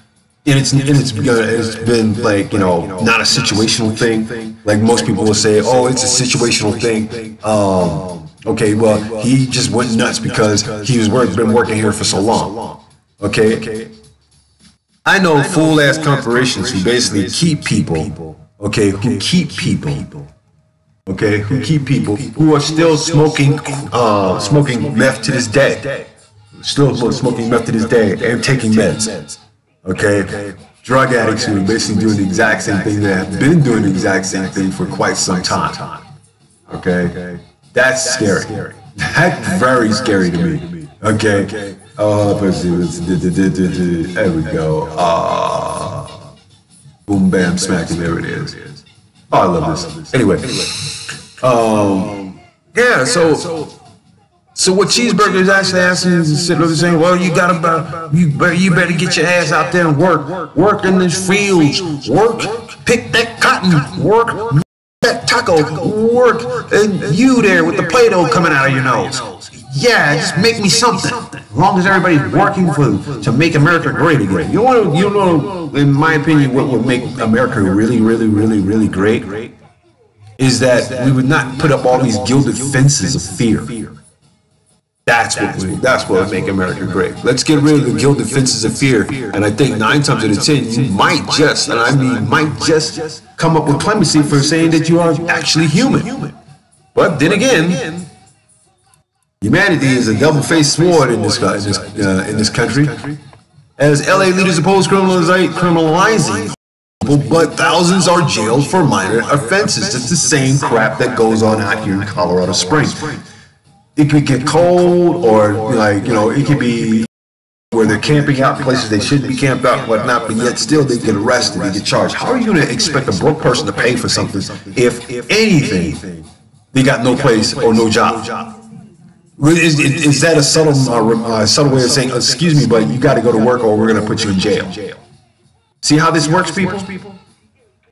And it's been like, not a situational thing. Like most people will say, oh, it's a situational thing. Okay, well, he just went nuts because he's been working here for so long. Okay. I know fool-ass corporations who basically keep people, who keep people who are still smoking meth to this day, and taking meds, drug addicts who are basically doing the exact same thing, that have been doing the exact same thing for quite some time, that's scary. That's very scary to me. Let's see. There we go. Boom, bam, smack, and there it is. Oh, I love this. Anyway, So what Cheeseburger is actually asking is saying, well, you better get your ass out there and work in these fields, pick that cotton, work that taco, work, and you there with the Play-Doh coming out of your nose. Yeah, just make me something. As long as everybody's working to make America great again. You know, in my opinion, what would make America really, really, really, really great is that we would not put up all these gilded fences of fear. That's what would make America great. Let's get rid of the gilded fences of fear. And I think 9 times out of 10, you might just come up with clemency for saying that you are actually human. But then again, humanity is a double-faced sword in this country. As LA leaders oppose criminalizing people, but thousands are jailed for minor offenses. It's the same crap that goes on out here in Colorado Springs. It could get cold, or it could be where they're camping out in places they shouldn't be camped out and whatnot, but yet still they get arrested, they get charged. How are you going to expect a broke person to pay for something if anything, they got no place or no job? Is that a subtle way of saying, excuse me, but you got to go to work or we're going to put you in jail? See how this works, people?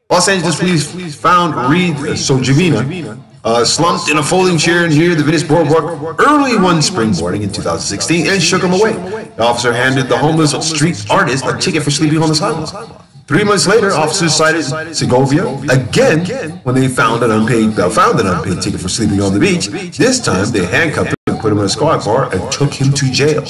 Los Angeles police found Reed Sojavina slumped in a folding chair near the Venice Boardwalk early one spring morning in 2016 and shook him away. The officer handed the homeless street artist a ticket for sleeping on the sidewalk. 3 months later, officers cited Segovia again when they found an unpaid ticket for sleeping on the beach. This time, they handcuffed him and put him in a squad car and took him to jail.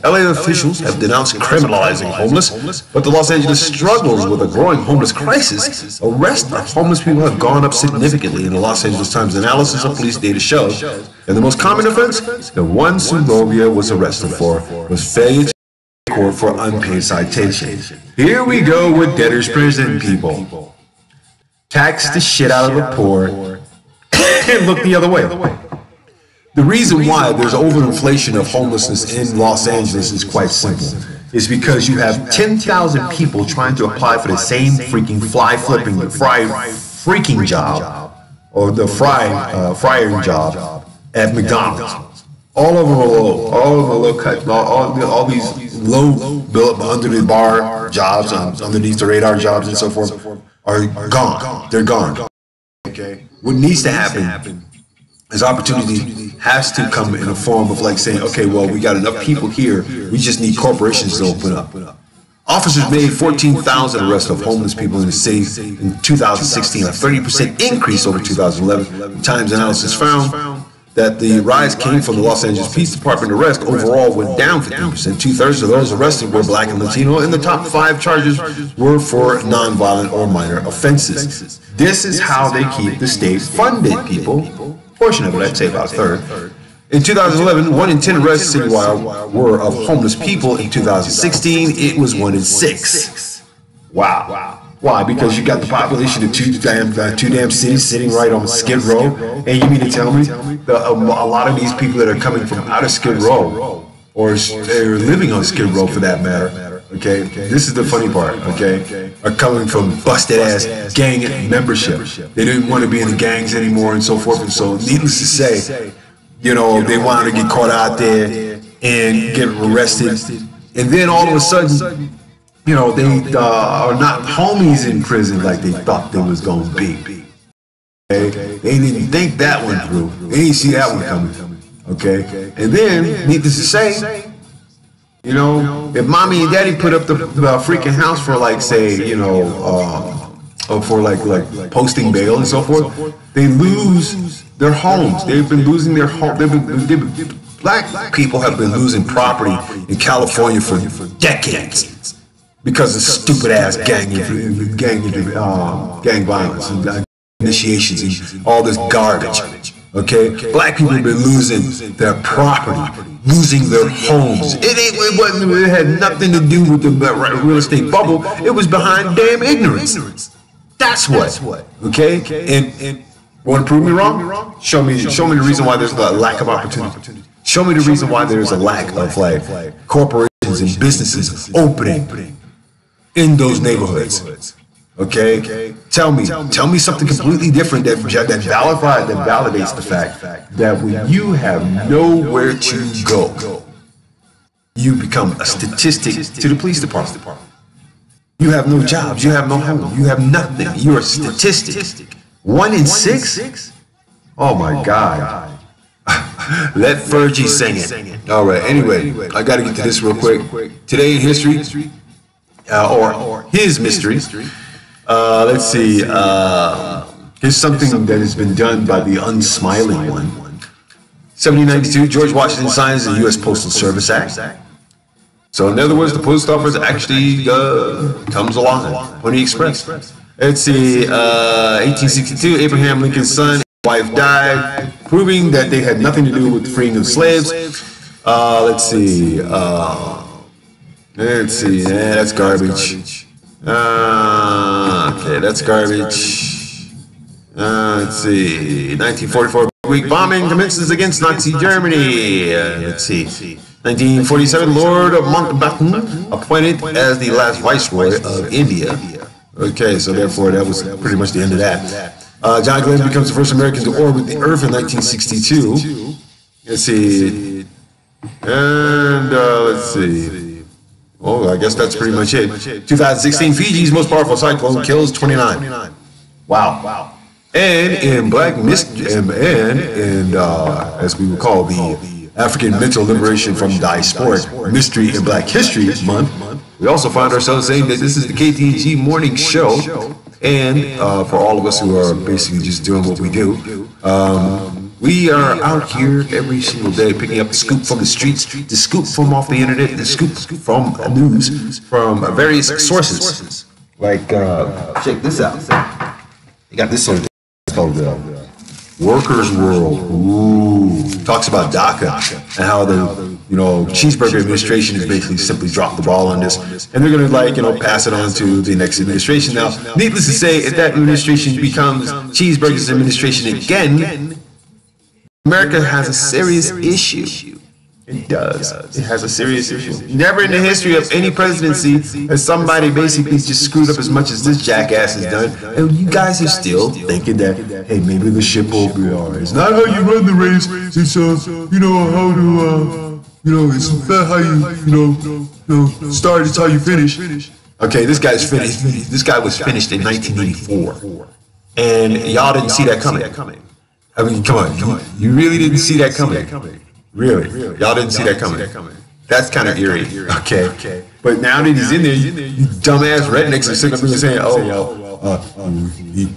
LA officials have denounced criminalizing homeless, but the Los Angeles struggles with a growing homeless crisis. Arrests of homeless people have gone up significantly in the Los Angeles Times analysis of police data shows. And the most common offense, the one Segovia was arrested for, was failure to court for unpaid citation. Here we go with debtor's prison, people. Tax the shit out of the poor and look the other way. The reason why there's overinflation of homelessness in Los Angeles is quite simple. It's because you have 10,000 people trying to apply for the same freaking freaking job, or the frying job at McDonald's. All of them are low. All of them are low cut. All these low built under the bar jobs, underneath the radar jobs and so forth, are gone. They're gone. Okay. What needs to happen is opportunity has to come in a form of like saying, okay, well, we got enough people here. We just need corporations to open up. Officers made 14,000 arrests of homeless people in the city in 2016, a 30% increase over 2011. Times analysis found that the rise came from the Los Angeles Police Department. Arrest overall went down 15%. 2/3 of those arrested were Black and Latino, and the top 5 charges were for nonviolent or minor offenses. This is how they keep the state funded, people. Portion of it, I'd say about a third. In 2011, 1 in 10 arrests citywide were of homeless people. In 2016, it was 1 in 6. Wow. Why? Because you got the population of two damn cities sitting right on Skid Row, and you mean to tell me that a lot of these people that are coming from out of Skid Row, or they're living on Skid Row for that matter, okay, this is the funny part, okay, are coming from busted ass gang membership. They didn't want to be in the gangs anymore and so forth, and so needless to say, you know, they wanted to get caught out there and get arrested, and then all of a sudden, you know, they are not homies in prison like they thought they was going to be. Okay? They didn't think that one through. They didn't see that one coming. Okay? And then, needless to say, you know, if mommy and daddy put up the freaking house for like, say, you know, for like posting bail and so forth, they lose their homes. They've been losing their home. Black people have been losing property in California for decades. Because of stupid ass gang violence and initiations and all this garbage. Okay, Black people have been losing their property, losing their homes. It had nothing to do with the real estate bubble. It was behind damn ignorance. That's what. Okay, and want to prove me wrong? Show me the reason why there's a lack of opportunity. Show me the reason why there's a lack of like corporations and businesses opening in those neighborhoods. Okay? Tell me something completely different that validates the fact that when you have nowhere to go, you become a statistic to the police department. You have no jobs, you have no home, you have nothing. You're a statistic. 1 in 6? Oh my God. Let Fergie sing it. All right, anyway, I got to get to this real quick. Today in history, or his mystery. Let's see. Here's something that has been done by the unsmiling one. 1792, George Washington signs the U.S. Postal Service Act. So in other words, the post office actually comes along. Pony Express. Let's see. 1862, Abraham Lincoln's son. Wife died, proving that they had nothing to do with the freeing of slaves. Let's see. That's garbage. Okay, that's garbage. Let's see. 1944 week bombing commences against Nazi Germany. Let's see. 1947, Lord of Mountbatten appointed as the last viceroy of India. Okay, so therefore that was pretty much the end of that. John Glenn becomes the first American to orbit the Earth in 1962. Let's see. And let's see. Oh, I guess that's pretty much it. 2016, Fiji's most powerful cyclone kills 29. Wow. And in Black Mystery, and as we would call the African Mental Liberation from Diasporic Mystery in Black History Month, we also find ourselves saying that this is the KTG morning show. And for all of us who are basically just doing what we do, we are out here every single day picking up the scoop from the streets, the scoop from off the internet, the scoop from news, from various sources. Like, check this out. You got this one. It's called Workers' World. Ooh. Talks about DACA and how the cheeseburger administration has basically simply dropped the ball on this, and they're going to pass it on to the next administration. Now, needless to say, if that administration becomes cheeseburgers administration again, America has a serious issue. It does. It has a serious issue. Never in the history of any presidency has somebody basically just screwed up as much as this jackass has done. And you guys are still thinking that, hey, maybe the ship will be all right. It's not how you run the race. It's how to it's not how you start. It's how you finish. Okay, this guy's finished. This guy was finished in 1984, and y'all didn't see that coming. I mean, come on. You really didn't see that coming. Really? Y'all didn't see that coming. That's kind of eerie. Okay. But now that he's in there, you dumbass rednecks are sitting up there saying,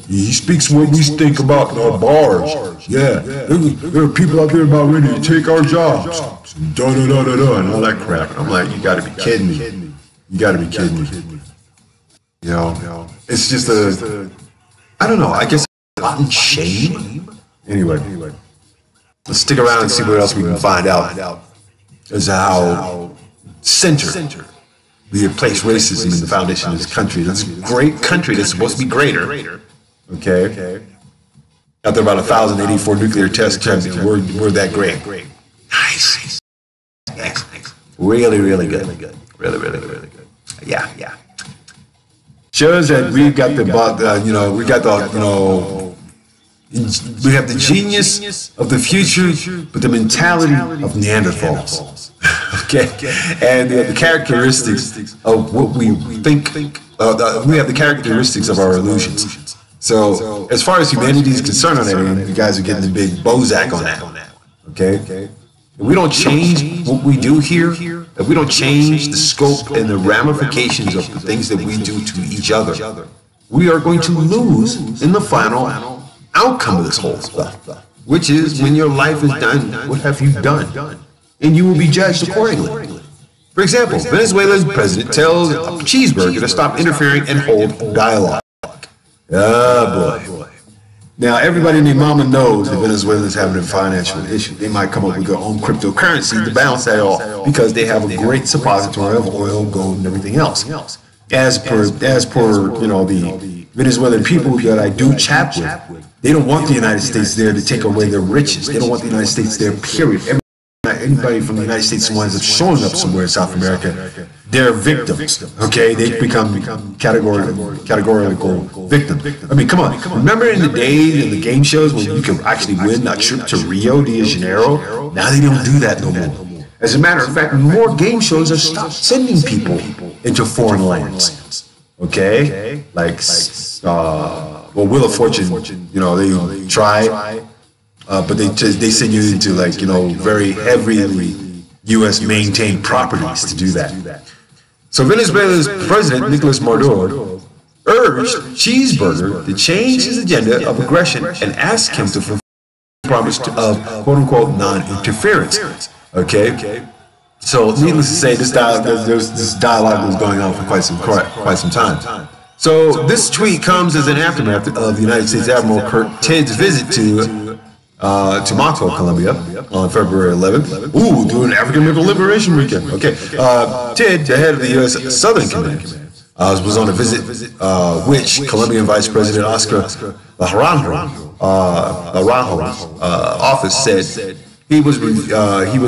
he speaks what we think about in our bars. Yeah. There are people out there about ready to take our jobs. And all that crap. I'm like, you gotta be kidding me. You gotta be kidding me. It's just I don't know, I guess rotten shame. Anyway. Let's stick around and see what else we can find out as how center we have placed racism in the foundation of this country. That's a great country that's supposed to be greater. Okay. Out there about 1,084 nuclear test champions. We're that great. Nice. Really good. Really good. Yeah. Shows that we've got we have the genius of the future, but the mentality of Neanderthals. Okay, and the characteristics of what we think. We have the characteristics of our illusions. So, as far as humanity is concerned on that end, you guys are getting the big Bozak on that. Okay, if we don't change what we do here, if we don't change the scope and the ramifications of the things that we do to each other, we are going to lose in the final outcome of this whole stuff, which is when your life is done, what have you done? And you will be judged accordingly. For example, Venezuela's president tells a cheeseburger to stop interfering and hold dialogue. Oh boy. Now everybody and their mama knows that Venezuela is having a financial issue. They might come up with their own cryptocurrency to balance that off because they have a great suppository of oil, gold, and everything else. As per the Venezuelan people that I do chat with, they don't want the United States there to take away their riches. They don't want the United States there, period. Anybody from the United States who winds up showing up somewhere in South America they're victims. Okay, they become categorical victims. I mean, come on. Remember in the days in the game shows when you could actually win a trip to Rio de Janeiro? Now they don't do that no more. As a matter of fact, more game shows have stopped sending people into foreign lands. Okay, like well, Wheel of Fortune. You know, they try, but they send you into, like, you know, very heavily U.S. maintained properties to do that. So Venezuela's president, Nicolas Maduro, urged Cheeseburger to change his agenda of aggression and asked him to fulfill the promise of quote-unquote non-interference. Okay? So needless to say, this dialogue was going on for quite some time. So this tweet comes as an aftermath of the United States Admiral Kurt Tidd's visit to Mato, Colombia, on February 11th. Ooh, during African Liberation Weekend. Okay. Tidd, the head of the U.S. Southern Command, was on a visit which Colombian Vice President Oscar Naranjo's office said he was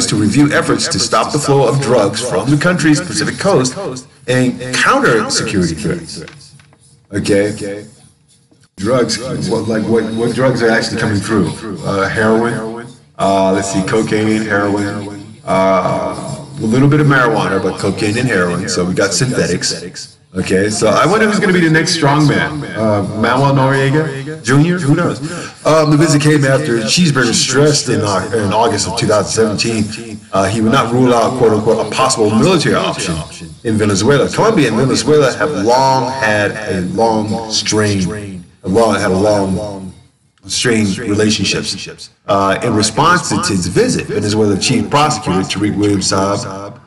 to review efforts to stop the flow of drugs from the country's Pacific coast and counter security threats. Okay. Drugs, what drugs are actually coming through? Heroin, let's see, cocaine, heroin, a little bit of marijuana, but cocaine and heroin, so we got synthetics. Okay, so I wonder who's going to be the next strongman. Manuel Noriega Jr.? Who knows? The visit came after Cheeseburger stressed in August of 2017 he would not rule out, quote-unquote, a possible military option in Venezuela. Colombia and Venezuela have long had a long strained relationships. In response to Tidd's visit, Venezuela Chief Prosecutor Tariq William Saab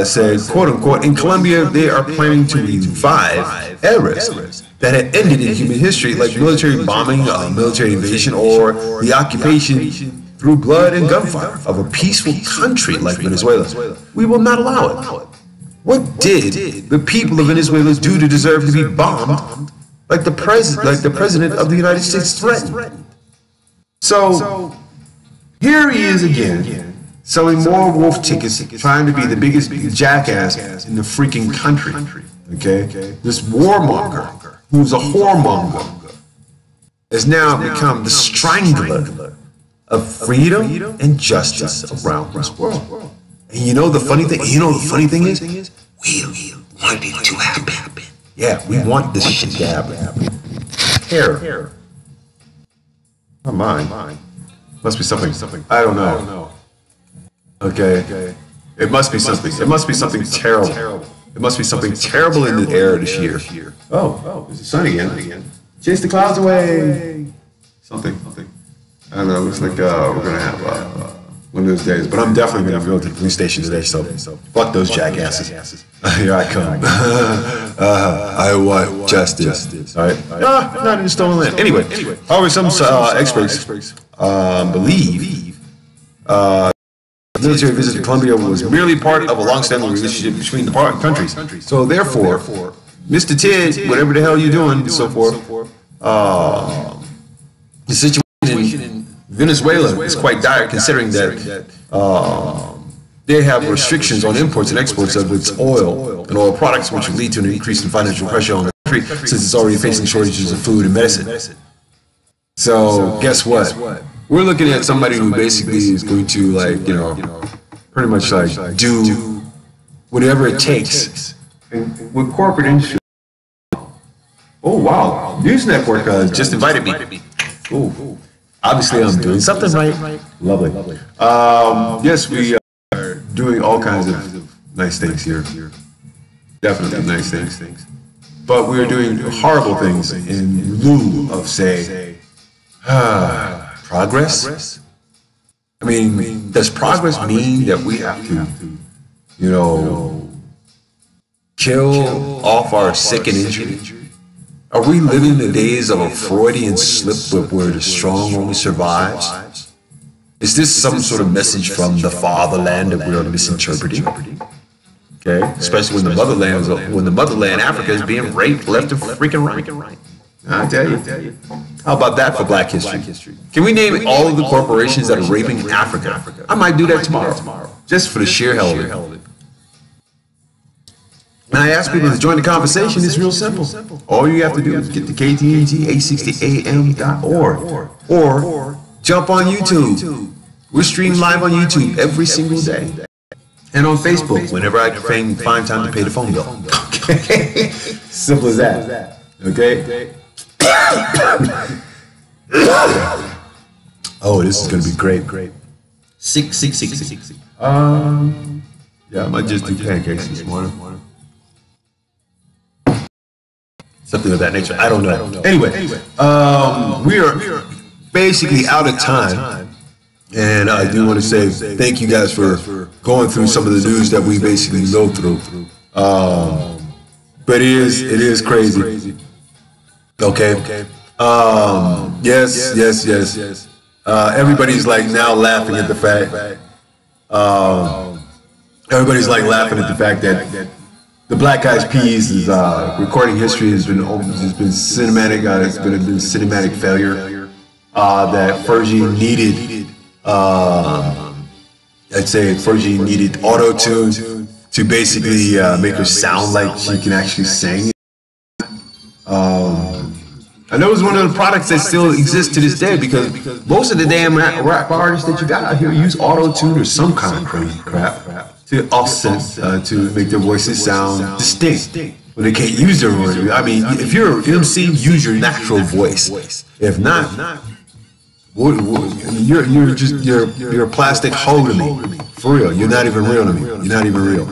said, quote-unquote, in Colombia they are planning to revive eras that had ended in human history, like military bombing, military invasion, or the occupation through blood and gunfire of a peaceful country like Venezuela. We will not allow it. What did the people of Venezuela do to deserve to be bombed like the president of the United States threatened? So here he is again, selling more wolf tickets, trying to be the biggest jackass in the freaking country. Okay, this warmonger, who's a whoremonger, has now become the strangler of freedom and justice around this world. And you know the funny thing? is, we want it to happen. Yeah, we want this shit to happen. Terror. Not mine. Must be something. I don't know. Okay. It must be something. It must be something terrible. It must be something terrible in the air this year. Oh, it's the sun again. Chase the clouds away. Something. I don't know. Looks like we're gonna have one of those days. But I'm definitely gonna go to the police station today. So fuck those jackasses. Here I come. I want justice. All right. Not in the stolen land. Anyway, however, some experts believe the military visit to Colombia was merely part of a long-standing relationship between the countries. So therefore, Mr. Tidd, whatever the hell you're doing, and so forth, the situation in Venezuela is quite dire, considering that they have restrictions on imports and exports of its oil and oil products, which would lead to an increase in financial pressure on the country, since it's already facing shortages of food and medicine. So guess what? We're looking at somebody who basically is going to, like, you know, pretty much like do whatever it takes. And with corporate industry. Oh wow! News Network just invited me. Ooh. Obviously, I'm doing something right. Lovely. Yes, we are doing all kinds of nice things here. Definitely nice things. But we are doing horrible things in lieu of, say, progress. I mean, does progress mean that we have to, you know, kill off our sick and injured? Are we living the days of a Freudian slip where the strong only survives? Is this some sort of message from the fatherland that we are misinterpreting? Okay, especially when the motherland Africa is being raped left and freaking right. I tell you. How about that for Black History? Can we name all of the corporations that are raping Africa? I might do that tomorrow, just for the sheer hell of it. And I ask people to join the conversation. It's real simple. All you have to do is get to ktng860am.org or jump on YouTube. We're streaming live on YouTube every single day. And on Facebook, whenever I can find time to pay the phone bill. Okay? Simple as that. Okay? Oh, this is going to be great. 6. Yeah, I might just do pancakes this morning. Something of that nature. I don't know. Anyway, we are basically out of time. And I do want to say thank you guys for going through some of the news that we basically go through. But it is crazy. Okay. Yes. Everybody's like now laughing at the fact. Everybody's like laughing at the fact that the Black Eyed Peas is recording history has been cinematic. It's been a cinematic failure. That Fergie needed. I'd say Fergie needed auto-tune to basically make her sound like she can actually sing. And that was one of the products that still exists to this day, because most of the damn rap artists that you got out here use auto-tune or some kind of crazy crap to offset, to make their voices sound distinct. But they can't use their voice. I mean, if you're an MC, use your natural voice. If not, you're a plastic hoe to me. For real. You're not even real to me. You're not even real.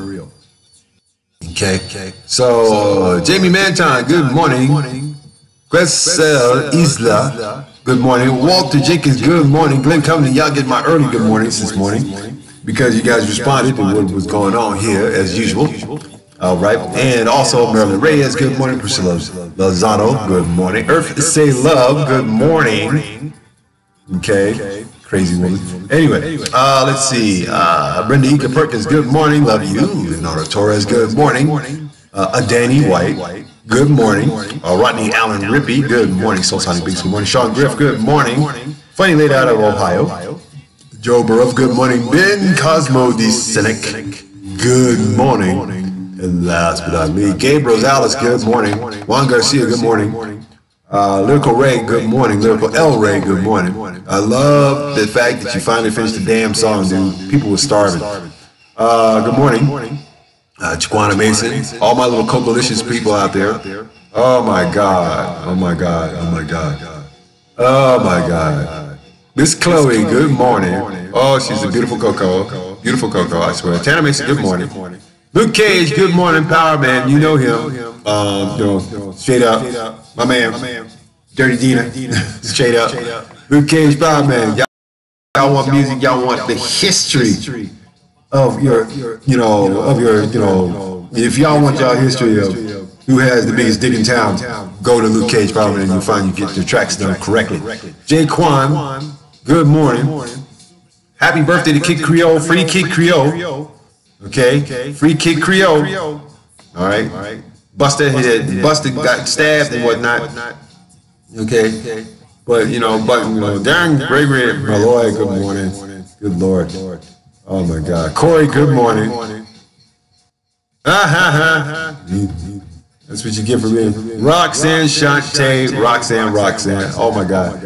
Okay. So, Jamie Manton, good morning. Quesel Isla, good morning. Walter Jenkins, good morning. Glenn Company, y'all get my early good mornings this morning because you guys responded to what was going on here as usual. All right. And also Marilyn Reyes, good morning. Priscilla Lozano, good morning. Earth Say Love, good morning. Okay. Crazy woman. Anyway, let's see. Brenda Ika Perkins, good morning. Love you. Leonardo Torres, good morning. Danny White, good morning. Rodney Allen Rippey, good morning. Soul Sonic Beats, good morning. Sean Griff, good morning. Funny lady out of Ohio. Joe Burrow, good morning. Ben Cosmo D. Cynic, good morning. And last but not least, Gabe Rosales, good morning. Juan Garcia, good morning. Lyrical Ray, good morning. Lyrical L Ray, good morning. I love the fact that you finally finished the damn song, dude. People were starving. Good morning. Chiquana Mason, all my little Cocolicious people out there. Oh my God. Miss Chloe, good morning. Oh, she's a beautiful Coco. Beautiful Coco, I swear. Tana Mason, good morning. Luke Cage, good morning, Power Man. You know him. Straight up. My man. Dirty Dina. Straight up. Luke Cage, Power Man. Y'all want music, y'all want the history of your, if y'all want y'all history of who has the biggest dick in town, go to Luke Cage Power Man and you'll find you get your tracks done correctly. Jay Kwan, good morning. Happy birthday to Kid Creole, Free Kid Creole. Okay, Free Kid Creole. All right. Busted got stabbed and whatnot. Okay. But Darren Gregory Malloy, good morning. Good Lord. Oh my God. Corey, good morning. That's what you get for me. Roxanne Shante, Roxanne. Oh my God.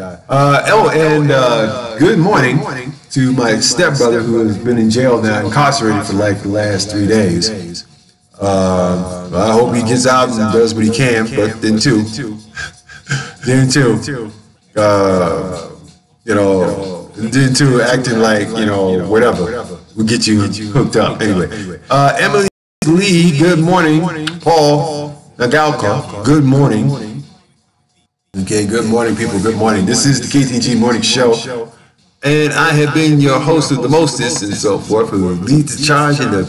Good morning to my stepbrother who has been in jail now, incarcerated for like the last 3 days. I hope he gets out and does what he can, but then too, acting like, whatever. We'll get you hooked up. Anyway, Emily Lee, good morning. Paul Nagalka, good morning. Okay, good morning, people. Good morning. This is the KTG Morning Show. And I have been your host of the mostest and so forth, who leads the charge in the,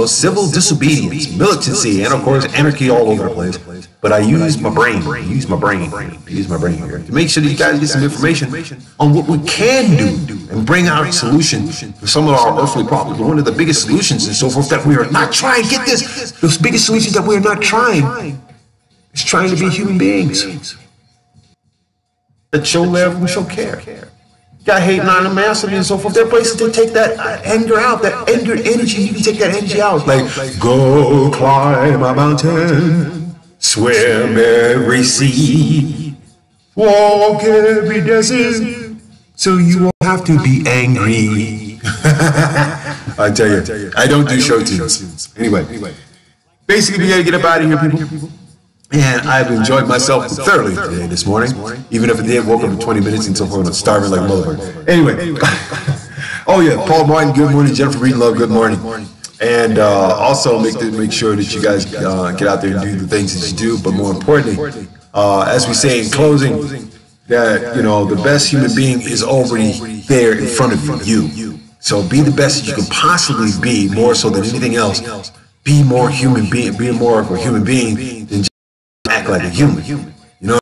civil disobedience, militancy, and of course, anarchy all over the place. But I use my brain here to make sure that you guys get some information on what we can do and bring out a solution for some of our earthly problems. One of the biggest solutions and so forth that we are not trying, get this, those biggest solutions that we are not trying is trying to be human beings that show love and show care. got hating on animosity and so forth. There are places to take that anger out, that anger energy. You can take that energy out. Like, go climb a mountain, swim every sea, walk every desert, so you won't have to be angry. I tell you, I don't do show tunes. Anyway, basically, we gotta get up out of here, people. And I've enjoyed myself thoroughly today, this morning. Even if I did, woke up in 20 minutes and so forth, I'm starving like a motherfucker. Anyway. Oh yeah, Paul Martin, good morning. Jennifer Reed Love, good morning. And also make sure that you guys get out there and do the things that you do. But more importantly, as we say in closing, that, you know, the best human being is already there in front of you. So be the best that you can possibly be, more so than anything else. Be more human being, be more of a human being than just act like a human. You know?